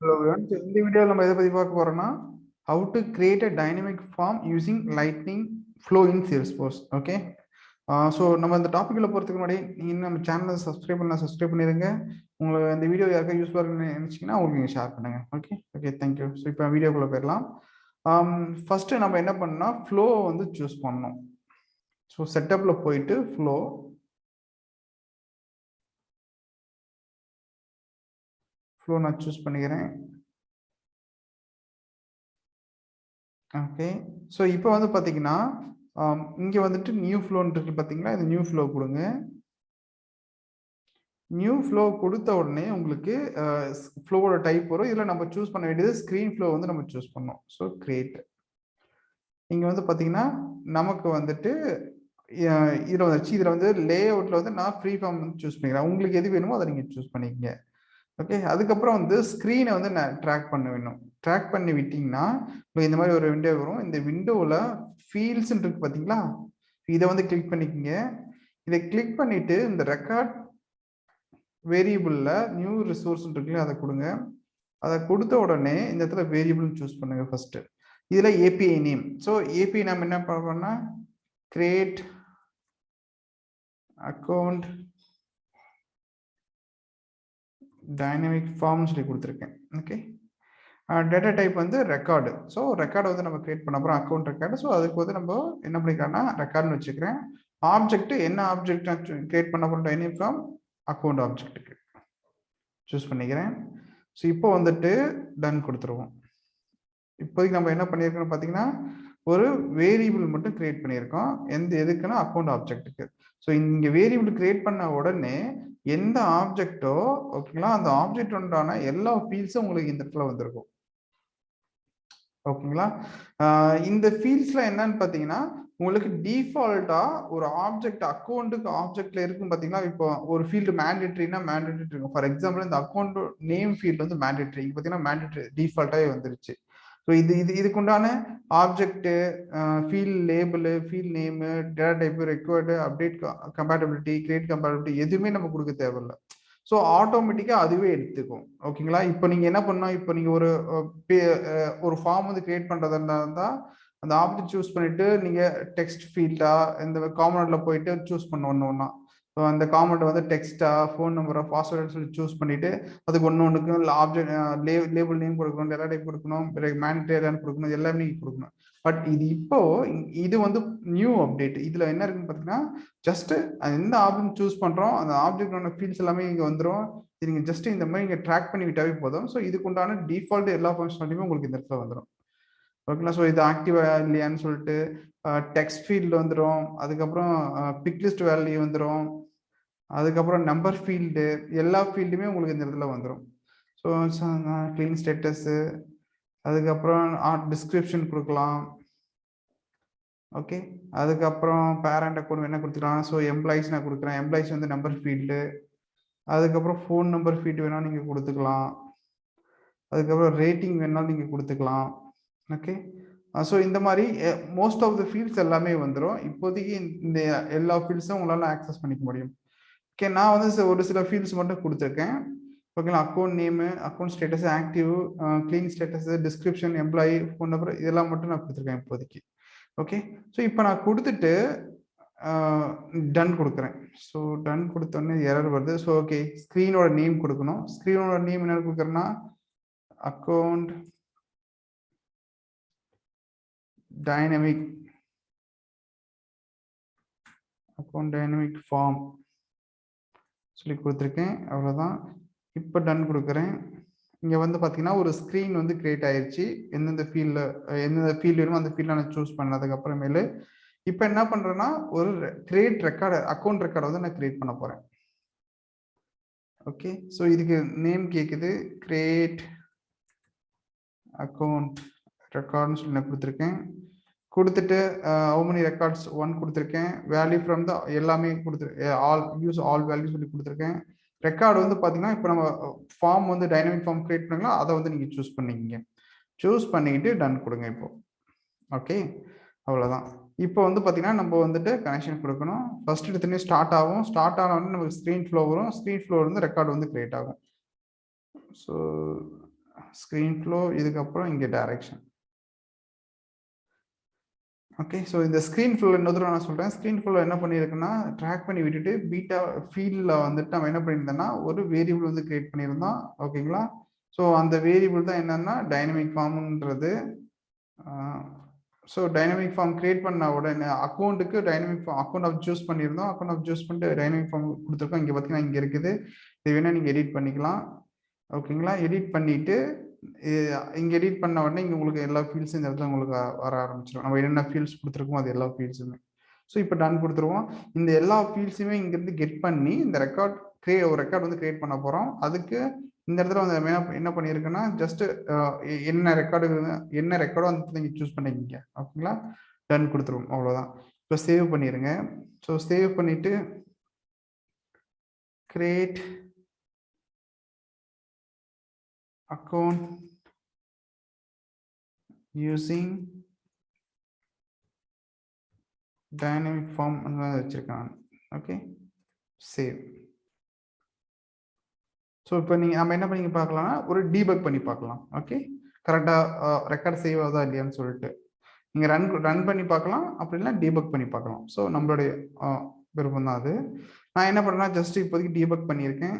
Hello everyone. So, இந்த வீடியோல நம்ம எதை பத்தி பார்க்க போறோம்னா how to create a dynamic form using Lightning Flow in Salesforce. Okay. So நம்ம இந்த டாபிக்ல போகிறதுக்கு முன்னாடி நீங்கள் நம்ம சேனலை சப்ஸ்கிரைப் பண்ணிடுங்க. உங்களுக்கு இந்த வீடியோ யாருக்கா யூஸ்ஃபுல்லாக நினச்சிங்கன்னா உங்களுக்கு நீங்கள் ஷேர் பண்ணுங்க. Okay thank you. ஸோ இப்போ வீடியோக்குள்ளே போயிடலாம். ஃபர்ஸ்ட் நம்ம என்ன பண்ணோம்னா ஃப்ளோ வந்து சூஸ் பண்ணணும். ஸோ செட்டப்பில் போயிட்டு ஃப்ளோ நான் சூஸ் பண்ணிக்கிறேன். ஓகே. ஸோ இப்போ வந்து பார்த்தீங்கன்னா இங்கே வந்துட்டு நியூ ஃப்ளோன்னு இருக்கு பார்த்தீங்களா, இந்த நியூ ஃப்ளோ கொடுங்க. நியூ ஃப்ளோ கொடுத்த உடனே உங்களுக்கு ஃப்ளோவோட டைப் வரும். இதில் நம்ம சூஸ் பண்ண வேண்டியது ஸ்க்ரீன் ஃப்ளோ வந்து நம்ம சூஸ் பண்ணோம். ஸோ கிரியேட் இங்கே வந்து பார்த்தீங்கன்னா நமக்கு வந்துட்டு இதில் வந்துச்சு. இதில் வந்து லே அவுட்டில் வந்து நான் ஃப்ரீ ஃபார்ம் வந்து சூஸ் பண்ணிக்கிறேன். உங்களுக்கு எது வேணுமோ அதை நீங்கள் சூஸ் பண்ணிக்கங்க. ஓகே. அதுக்கப்புறம் வந்து ஸ்க்ரீனை வந்து நான் ட்ராக் பண்ண வேணும். ட்ராக் பண்ணி விட்டிங்கன்னா இந்த மாதிரி ஒரு விண்டோ வரும். இந்த விண்டோவில் ஃபீல்ட்ஸ்ன்னு இருக்கு பார்த்தீங்களா, இதை வந்து கிளிக் பண்ணிக்கோங்க. இதை கிளிக் பண்ணிட்டு இந்த ரெக்கார்ட் வேரியபிளில் நியூ ரிசோர்ஸ் இருக்குல்ல, அதை கொடுங்க. அதை கொடுத்த உடனே இந்த இடத்துல வேரியபிள் சூஸ் பண்ணுங்க ஃபர்ஸ்ட். இதில் ஏபிஐ நேம். ஸோ ஏபிஐ நம்ம என்ன பண்ணோம்னா கிரியேட் அக்கௌண்ட் டைனமிக் ஃபார்ம் சொல்லி கொடுத்துருக்கேன். ஓகே. டேட்டா டைப் வந்து ரெக்கார்டு. ஸோ ரெக்கார்டு வந்து நம்ம கிரியேட் பண்ண போகிறோம், அக்கௌண்ட் ரெக்கார்டு. ஸோ அதுக்கு வந்து நம்ம என்ன பண்ணிக்கிறோம்னா ரெக்கார்டுன்னு வச்சுக்கிறேன். ஆப்ஜெக்ட் என்ன ஆப்ஜெக்ட் கிரியேட் பண்ண போகிறோம், டைனமிக் ஃபார்ம் அக்கௌண்ட் ஆப்ஜெக்ட்டுக்கு சூஸ் பண்ணிக்கிறேன். ஸோ இப்போ வந்துட்டு டன் கொடுத்துருவோம். இப்போதைக்கு நம்ம என்ன பண்ணியிருக்கோம்னு பார்த்தீங்கன்னா ஒரு வேரியபிள் மட்டும் கிரியேட் பண்ணியிருக்கோம். எதுக்குன்னா அக்கௌண்ட் ஆப்ஜெக்ட்டுக்கு. ஸோ இங்கே வேரியபிள் கிரியேட் பண்ண உடனே எந்த ஆப்ஜெக்டோ ஓகேங்களா, அந்த ஆப்ஜெக்ட் உண்டான எல்லா ஃபீல்ட்ஸும் உங்களுக்கு இந்த இடத்துல வந்திருக்கும். ஓகேங்களா. இந்த ஃபீல்ட்ஸ்ல என்னன்னு பார்த்தீங்கன்னா உங்களுக்கு டிஃபால்ட்டா ஒரு ஆப்ஜெக்ட் அக்கௌண்ட்டுக்கு ஆப்ஜெக்ட்ல இருக்கும் பார்த்தீங்களா. இப்போ ஒரு ஃபீல்டு மேண்டேட்ரினா மேண்டேட்ரி இருக்கும். ஃபார் எக்ஸாம்பிள் இந்த அக்கௌண்ட் நேம் ஃபீல்டு வந்து மேண்டேட்ரி. இங்கே பார்த்தீங்கன்னா மேண்டேட்ரி டிஃபால்ட்டாகவே வந்துருச்சு. ஸோ இதுக்குண்டான object, field label, field name, data type, required, update compatibility, create compatibility எதுவுமே நம்ம கொடுக்க தேவையில்லை. ஸோ ஆட்டோமேட்டிக்காக அதுவே எடுத்துக்கும். ஓகேங்களா. இப்போ நீங்கள் என்ன பண்ணணும், இப்போ நீங்கள் ஒரு ஃபார்ம் வந்து கிரியேட் பண்ணுறதா இருந்தால் அந்த ஆப்ஜெக்ட் சூஸ் பண்ணிட்டு நீங்கள் டெக்ஸ்ட் ஃபீல்டா இந்த காமனட்ல போயிட்டு சூஸ் பண்ணணும். ஸோ அந்த காமெண்ட் வந்து டெக்ஸ்டா, ஃபோன் நம்பரா, பாஸ்வேர்டு சொல்லி சூஸ் பண்ணிட்டு அதுக்கு ஒன்றுக்கு ஆப்ஜெக்ட் லேபிள் நேம் கொடுக்கணும், டேட்டா டைப் கொடுக்கணும், மேனிட்டேரியான்னு கொடுக்கணும், எல்லாமே நீங்கள் கொடுக்கணும். பட் இது வந்து நியூ அப்டேட். இதில் என்ன இருக்குன்னு பார்த்தீங்கன்னா ஜஸ்ட் எந்த ஆப்ஜெக்ட் சூஸ் பண்ணுறோம் அந்த ஆப்ஜெக்டோட ஃபீல்ட்ஸ் எல்லாமே இங்கே வந்துடும். நீங்கள் ஜஸ்ட் இந்த மாதிரி இங்கே ட்ராக் பண்ணி விட்டாவே போதும். ஸோ இதுக்கு உண்டான டிஃபால்ட் எல்லா ஃபங்க்ஷனாலிட்டியுமே உங்களுக்கு இந்த இடத்துல வந்துடும். ஓகேங்களா. ஸோ இது ஆக்டிவா இல்லையான்னு சொல்லிட்டு டெக்ஸ்ட் ஃபீல்டு வந்துடும். அதுக்கப்புறம் பிக் லிஸ்ட் வேல்யூ வந்துடும். அதுக்கப்புறம் நம்பர் ஃபீல்டு, எல்லா ஃபீல்டுமே உங்களுக்கு இந்த இடத்துல வந்துடும். ஸோ க்ளீன் ஸ்டேட்டஸு, அதுக்கப்புறம் டிஸ்கிரிப்ஷன் கொடுக்கலாம். ஓகே. அதுக்கப்புறம் பேரண்ட் அக்கௌண்ட் என்ன கொடுத்துக்கலாம். ஸோ எம்ப்ளாயிஸ் நான் கொடுக்குறேன். எம்ப்ளாயிஸ் வந்து நம்பர் ஃபீல்டு. அதுக்கப்புறம் ஃபோன் நம்பர் ஃபீல்டு வேணால் நீங்கள் கொடுத்துக்கலாம். அதுக்கப்புறம் ரேட்டிங் வேணாலும் நீங்கள் கொடுத்துக்கலாம். ஓகே. ஸோ இந்த மாதிரி மோஸ்ட் ஆஃப் த ஃபீல்ட்ஸ் எல்லாமே வந்துடும். இப்போதைக்கு இந்த எல்லா ஃபீல்ட்ஸும் உங்களால் ஆக்சஸ் பண்ணிக்க முடியும். ஓகே. நான் வந்து ஒரு சில ஃபீல்ட்ஸ் மட்டும் கொடுத்துருக்கேன். ஓகேங்களா. Account name, account status, active, clean status, description, employee, phone number இதெல்லாம் மட்டும் நான் கொடுத்துருக்கேன் இப்போதைக்கு. ஓகே. ஸோ இப்போ நான் கொடுத்துட்டு டன் கொடுக்குறேன். ஸோ டன் கொடுத்தோடனே எரர் வருது. ஸோ ஓகே, ஸ்க்ரீனோட நேம் கொடுக்கணும். ஸ்க்ரீனோட நேம் என்ன கொடுக்குறேன்னா அக்கௌண்ட் டைனமிக் ஃபார்ம் சொல்லி கொடுத்துருக்கேன். அவ்வளோதான். இப்போ டன் கொடுக்குறேன். இங்கே வந்து பார்த்தீங்கன்னா ஒரு ஸ்க்ரீன் வந்து கிரியேட் ஆயிடுச்சு. எந்தெந்த ஃபீல்டு வேணுமோ அந்த ஃபீல்டை நான் சூஸ் பண்ணதுக்கு அப்புறமேலு இப்போ என்ன பண்ணுறேன்னா ஒரு கிரியேட் ரெக்கார்டு, அக்கௌண்ட் ரெக்கார்டை வந்து நான் கிரியேட் பண்ண போகிறேன். ஓகே. ஸோ இதுக்கு நேம் கேட்குது, கிரியேட் அக்கௌண்ட் ரெக்கார்ட்னு சொல்லி நான் கொடுத்துருக்கேன். கொடுத்துட்டு ஹவு மெனி ரெக்கார்ட்ஸ் 1 கொடுத்துருக்கேன். வேல்யூ ஃப்ரம் த எல்லாமே யூஸ் ஆல் வேல்யூ சொல்லி கொடுத்துருக்கேன். ரெக்கார்டு வந்து பார்த்தீங்கன்னா இப்போ நம்ம ஃபார்ம் வந்து டைனமிக் ஃபார்ம் கிரியேட் பண்ணலாம், அதை வந்து நீங்கள் சூஸ் பண்ணிக்கிங்க. சூஸ் பண்ணிக்கிட்டு டன் கொடுங்க இப்போ. ஓகே. அவ்வளோதான். இப்போ வந்து பார்த்தீங்கன்னா நம்ம வந்துட்டு கனெக்ஷன் கொடுக்கணும். ஃபர்ஸ்ட் எடுத்துனே ஸ்டார்ட் ஆகும். ஸ்டார்ட் ஆனோடனே நமக்கு ஸ்க்ரீன் ஃப்ளோ வரும். ஸ்க்ரீன் ஃப்ளோ வந்து ரெக்கார்டு வந்து கிரியேட் ஆகும். ஸோ ஸ்க்ரீன் ஃப்ளோ, இதுக்கப்புறம் இங்கே டைரக்ஷன். ஓகே, ஸோ இந்த ஸ்க்ரீன் ஃப்ளோவில் இன்னொரு நான் சொல்கிறேன். ஸ்க்ரீன் ஃப்ளோவில் என்ன பண்ணியிருக்குன்னா ட்ராக் பண்ணி விட்டுட்டு பீட்டா ஃபீல்டில் வந்துட்டு நம்ம என்ன பண்ணியிருந்தோம்னா ஒரு வேரியபிள் வந்து கிரியேட் பண்ணியிருந்தோம். ஓகேங்களா? ஸோ அந்த வேரியபிள் தான் என்னன்னா டைனமிக் ஃபார்ம்ன்றது. ஸோ டைனமிக் ஃபார்ம் கிரியேட் பண்ண உடனே அக்கௌண்ட்டுக்கு dynamic form account of choose பண்ணியிருந்தோம். அக்கௌண்ட் ஆஃப் சூஸ் பண்ணிட்டு டைனமிக் ஃபார்ம் கொடுத்துருக்கோம். இங்கே பார்த்தீங்கன்னா இங்கே இருக்குது. இது வேணால் நீங்கள் எடிட் பண்ணிக்கலாம். ஓகேங்களா? எடிட் பண்ணிவிட்டு இங்கே எடிட் பண்ண உடனே இங்கே உங்களுக்கு எல்லா ஃபீல்ட்ஸும் இந்த இடத்துல உங்களுக்கு வர ஆரம்பிச்சிடும். நம்ம என்னென்ன ஃபீல்ட்ஸ் கொடுத்துருக்கோம் அது எல்லா ஃபீல்ட்ஸுமே. ஸோ இப்போ டன் கொடுத்துருவோம். இந்த எல்லா ஃபீல்ட்ஸுமே இங்கேருந்து கெட் பண்ணி இந்த ரெக்கார்ட் ஒரு ரெக்கார்ட் வந்து கிரியேட் பண்ண போகிறோம். அதுக்கு இந்த இடத்துல வந்து என்ன பண்ணியிருக்குன்னா ஜஸ்ட் என்ன ரெக்கார்டோ அந்த நீங்கள் சூஸ் பண்ணிக்கிங்க. ஓகேங்களா? டன் கொடுத்துருவோம். அவ்வளோதான். இப்போ சேவ் பண்ணிடுங்க. ஸோ சேவ் பண்ணிவிட்டு create account using dynamic form வச்சிருக்கான். Okay, save. ஸோ இப்போ நம்ம என்ன பண்ணி பார்க்கலாம்னா ஒரு டீபக் பண்ணி பார்க்கலாம். ஓகே, கரெக்டாக ரெக்கார்ட் சேவ் ஆகுதா இல்லையான்னு சொல்லிட்டு நீங்கள் ரன் பண்ணி பார்க்கலாம். அப்படி இல்லைனா டீபக் பண்ணி பார்க்கலாம். ஸோ நம்மளுடைய விருப்பம் தான் அது. நான் என்ன பண்ணுறேன்னா ஜஸ்ட் இப்போதைக்கு டீபக் பண்ணியிருக்கேன்.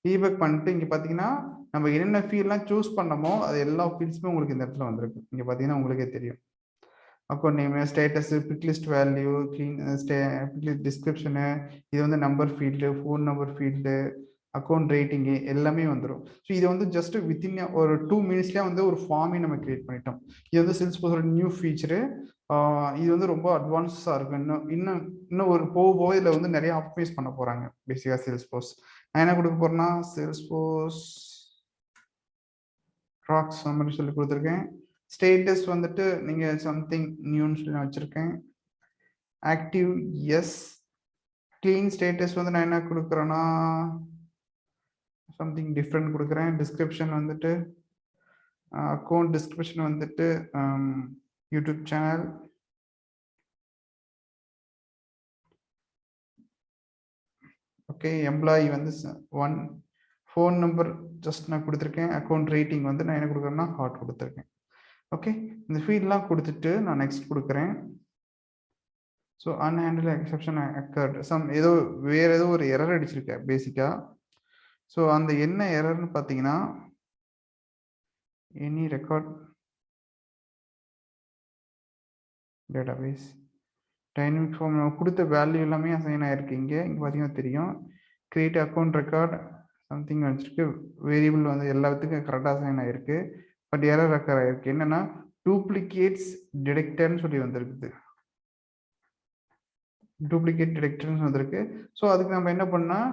டீபக் பண்ணிட்டு இங்கே பார்த்தீங்கன்னா நம்ம என்னென்ன ஃபீல்ட்லாம் சூஸ் பண்ணமோ அது எல்லா ஃபீல்ட்ஸுமே உங்களுக்கு இந்த இடத்துல வந்திருக்கு. இங்கே பார்த்தீங்கன்னா உங்களுக்கே தெரியும். Account name, status, pick list value, description, இது வந்து number field, phone number field, account rating எல்லாமே வந்துடும். ஸோ இது வந்து ஜஸ்ட் வித்தின் ஒரு 2 மினிட்ஸ்லேயே வந்து ஒரு ஃபார்மே நம்ம கிரியேட் பண்ணிட்டோம். இது வந்து Salesforce நியூ ஃபீச்சரு. இது வந்து ரொம்ப அட்வான்ஸாக இருக்கும். இன்னும் ஒரு போக இதில் வந்து நிறைய ஆப்டிமைஸ் பண்ண போகிறாங்க பேசிக்காக Salesforce. நான் என்ன கொடுக்க போகிறேன்னா Salesforce ராக்ஸ் மாதிரி சொல்லி கொடுத்துருக்கேன். ஸ்டேட்டஸ் வந்துட்டு நீங்கள் சம்திங் நியூன்னு சொல்லி நான் வச்சுருக்கேன். Active S. க்ளீன் ஸ்டேட்டஸ் வந்து நான் என்ன கொடுக்குறேன்னா சம்திங் டிஃப்ரெண்ட் கொடுக்குறேன். டிஸ்கிரிப்ஷன் வந்துட்டு அக்கௌண்ட் டிஸ்கிரிப்ஷன் வந்துட்டு யூடியூப் சேனல். ஓகே, எம்ப்ளாயி வந்து 1, ஃபோன் நம்பர் ஜஸ்ட் நான் கொடுத்துருக்கேன். அக்கௌண்ட் ரேட்டிங் வந்து நான் என்ன கொடுக்குறேன்னா ஹாட் கொடுத்துருக்கேன். ஓகே, இந்த ஃபீல்ட்லாம் கொடுத்துட்டு நான் நெக்ஸ்ட் கொடுக்குறேன். ஸோ அன்ஹேண்டில் எக்ஸெப்ஷன் அக்கர்ட் ஏதோ வேறு ஏதோ ஒரு எரர் அடிச்சிருக்கேன் பேசிக்காக. ஸோ அந்த என்ன எரர்னு பார்த்தீங்கன்னா any record database dynamic form நம்ம கொடுத்த வேல்யூ எல்லாமே அசைன் ஆகிருக்கு. இங்கே பார்த்தீங்கன்னா தெரியும். கிரியேட் அக்கௌண்ட் ரெக்கார்ட் சம்திங் வச்சுருக்கு. வேரியபிள் வந்து எல்லாத்துக்கும் கரெக்டாக அசைன் ஆகிருக்கு. பட் எரர் ரெக்கர் ஆகிருக்கு. என்னென்னா டூப்ளிகேட்ஸ் டிடெக்டர்னு சொல்லி வந்திருக்குது. டூப்ளிகேட் டிடெக்டர்னு வந்திருக்கு. ஸோ அதுக்கு நம்ம என்ன பண்ணால்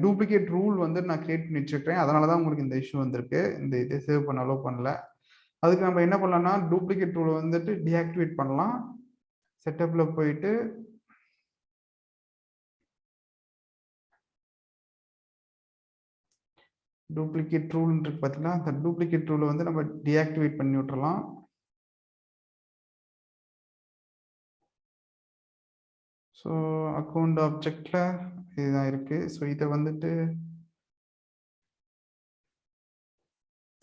டூப்ளிகேட் ரூல் வந்து நான் கிரியேட் பண்ணி வச்சுருக்கேன். அதனால தான் உங்களுக்கு இந்த இஷ்யூ வந்திருக்கு. இந்த இதை சேவ் பண்ண அலோவ் பண்ணல. அதுக்கு நம்ம என்ன பண்ணலாம்னா டூப்ளிகேட் ரூல் வந்துட்டு டீஆக்டிவேட் பண்ணலாம். செட்டப்பில் போயிட்டு டூப்ளிகேட் ரூல் இருக்கு பார்த்தீங்கன்னா, அந்த டூப்ளிகேட் ரூலை வந்து நம்ம டீஆக்டிவேட் பண்ணி விட்டுறலாம். ஸோ அக்கௌண்ட் ஆப்ஜெக்டில் இதுதான் இருக்குது. ஸோ இதை வந்துட்டு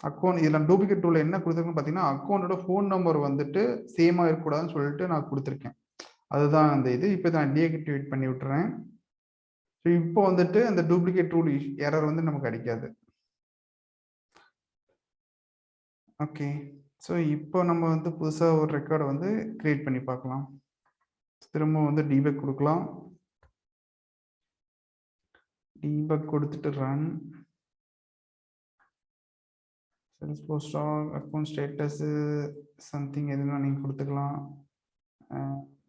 அக்கௌண்ட் இதில் டூப்ளிகேட் ரூல் என்ன கொடுத்துருக்குன்னு பார்த்தீங்கன்னா அக்கௌண்ட்டோட ஃபோன் நம்பர் வந்துட்டு சேமாக இருக்கக்கூடாதுன்னு சொல்லிட்டு நான் கொடுத்துருக்கேன். அதுதான் அந்த இது. இப்போ நான் டீஆக்டிவேட் பண்ணி விட்டுறேன். ஸோ இப்போ வந்துட்டு அந்த டூப்ளிகேட் ரூல் எரர் வந்து நமக்கு அடிக்காது. ஓகே, ஸோ இப்போ நம்ம வந்து புதுசாக ஒரு ரெக்கார்டை வந்து கிரியேட் பண்ணி பார்க்கலாம். திரும்ப வந்து டீபக் கொடுக்கலாம். டீபக் கொடுத்துட்டு run. Salesforce account status something எதுனா நீங்கள் கொடுத்துக்கலாம்.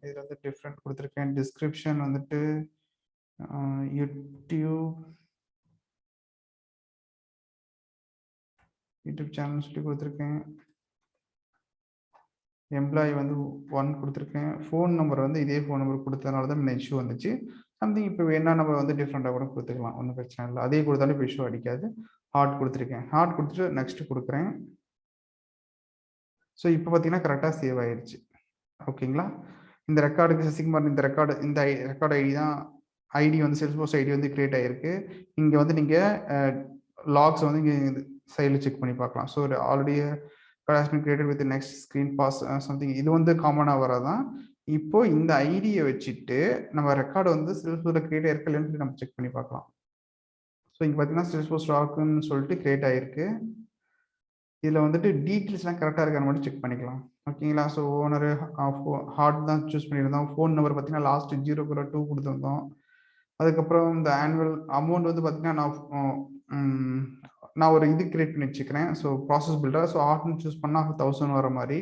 இதில் வந்து டிஃப்ரெண்ட் கொடுத்துருக்கேன். டிஸ்கிரிப்ஷன் வந்துட்டு யூடியூப் சேனல் சொல்லி கொடுத்துருக்கேன். எம்ப்ளாயி வந்து 1 கொடுத்துருக்கேன். ஃபோன் நம்பர் வந்து இதே ஃபோன் நம்பர் கொடுத்ததுனால தான் இந்த இஷ்யூ வந்துச்சு. சம்திங் இப்போ வேணா நம்ம வந்து டிஃப்ரெண்ட்டாக கூட கொடுத்துக்கலாம். ஒன்றும் பிரச்சனை இல்லை. அதே கொடுத்தாலும் இப்போ இஷ்யூ அடிக்காது. ஹார்ட் கொடுத்துருக்கேன். ஹார்ட் கொடுத்துட்டு நெக்ஸ்ட் கொடுக்குறேன். ஸோ இப்போ பார்த்தீங்கன்னா கரெக்டாக சேவ் ஆயிடுச்சு. ஓகேங்களா? இந்த ரெக்கார்டுக்கு சிக்மார் இந்த ரெக்கார்டு ஐடி தான் ஐடி வந்து Salesforce ஐடி வந்து கிரியேட் ஆகிருக்கு. இங்கே வந்து நீங்கள் லாக்ஸ் வந்து இங்கே சைடில் செக் பண்ணி பார்க்கலாம். So already has been created with the next screen pass something இது வந்து காமனாக வரதான். இப்போ இந்த ஐடியை வச்சுட்டு நம்ம ரெக்கார்டு வந்து Salesforce கிரியேட் ஆயிருக்கலன்னு சொல்லி நம்ம செக் பண்ணி பார்க்கலாம். ஸோ இங்கே பார்த்தீங்கன்னா Salesforce டாக்குன்னு சொல்லிட்டு கிரியேட் ஆயிருக்கு. இதில் வந்துட்டு டீட்டெயில்ஸ்லாம் கரெக்டாக இருக்கான்னு மட்டும் செக் பண்ணிக்கலாம். ஓகேங்களா? ஸோ ஓனர் ஹார்ட் தான் சூஸ் பண்ணியிருந்தோம். ஃபோன் நம்பர் பார்த்தீங்கன்னா லாஸ்ட் 002 கொடுத்துருந்தோம். அதுக்கப்புறம் இந்த ஆனுவல் அமௌண்ட் வந்து பார்த்தீங்கன்னா நான் ஒரு இது கிரியேட் பண்ணி வச்சுக்கிறேன். So process builder. ஸோ ஆர்ட்னு சூஸ் பண்ணால் 1000 வர மாதிரி.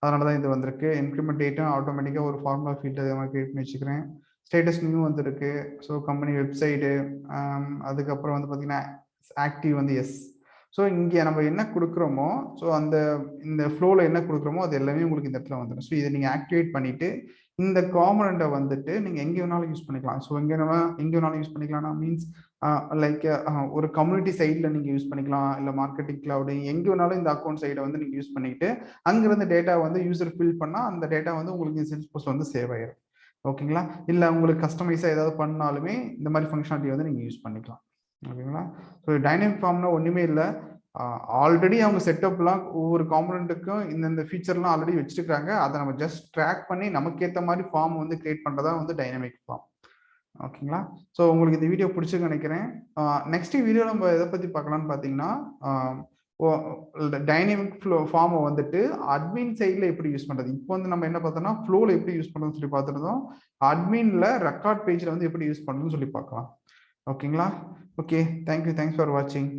அதனால தான் இது வந்திருக்கு. இன்க்ரிமெண்ட் டேட்டும் ஆட்டோமேட்டிக்காக ஒரு ஃபார்முலா ஃபீல்டு அதை மாதிரி கிரியேட் பண்ணி வச்சுக்கிறேன். ஸ்டேட்டஸ் நியூ வந்திருக்கு. ஸோ கம்பெனி வெப்சைட்டு, அதுக்கப்புறம் வந்து பார்த்தீங்கன்னா ஆக்டிவ் வந்து எஸ். ஸோ இங்கே நம்ம என்ன கொடுக்குறோமோ, ஸோ அந்த இந்த ஃப்ளோவில் என்ன கொடுக்குறோமோ அது எல்லாமே உங்களுக்கு இந்த இடத்துல வந்துடும். ஸோ இதை நீங்கள் ஆக்டிவேட் பண்ணிவிட்டு இந்த காம்பனண்ட்டை வந்துட்டு நீங்கள் எங்கே வேணாலும் யூஸ் பண்ணிக்கலாம். ஸோ எங்கே வேணாலும் யூஸ் பண்ணிக்கலாம்னா மீன்ஸ் லைக் ஒரு கம்யூனிட்டி சைடில் நீங்கள் யூஸ் பண்ணிக்கலாம், இல்லை மார்க்கெட்டிங் கிளவுடு எங்கே வேணாலும் இந்த அக்கௌண்ட் சைடை வந்து நீங்கள் யூஸ் பண்ணிக்கிட்டு அங்கிருந்து டேட்டா வந்து யூசர் ஃபில் பண்ணால் அந்த டேட்டா வந்து உங்களுக்கு Salesforce வந்து சேவ் ஆயிடும். ஓகேங்களா? இல்லை உங்களுக்கு கஸ்டமைஸாக ஏதாவது பண்ணாலுமே இந்த மாதிரி ஃபங்க்ஷனாலிட்டி வந்து நீங்கள் யூஸ் பண்ணிக்கலாம். ஓகேங்களா? ஸோ டைனமிக் ஃபார்ம்னா ஒன்றுமே இல்லை. ஆல்ரெடி அவங்க செட்டப்லாம் ஒவ்வொரு காம்பனண்ட்டுக்கும் இந்த ஃபீச்சர்லாம் ஆல்ரெடி வச்சிருக்காங்க. அதை நம்ம ஜஸ்ட் ட்ராக் பண்ணி நமக்கு ஏற்ற மாதிரி ஃபார்ம் வந்து கிரியேட் பண்ணுறதா வந்து டைனமிக் ஃபார்ம். ஓகேங்களா? ஸோ உங்களுக்கு இந்த வீடியோ பிடிச்சிருக்கு நினைக்கிறேன். நெக்ஸ்ட் வீடியோ நம்ம எதை பற்றி பார்க்கலாம்னு பார்த்தீங்கன்னா டைனமிக் ஃபார்மை வந்துட்டு அட்மின் சைடில் எப்படி யூஸ் பண்ணுறது. இப்போ வந்து நம்ம என்ன பார்த்தோம்னா ஃப்ளோவில் எப்படி யூஸ் பண்ணுறதுன்னு சொல்லி பார்த்துருந்தோம். அட்மினில் ரெக்கார்ட் பேஜில் வந்து எப்படி யூஸ் பண்ணுறதுன்னு சொல்லி பார்க்கலாம். ஓகேங்களா? ஓகே, தேங்க்யூ, தேங்க்ஸ் ஃபார் வாட்சிங்.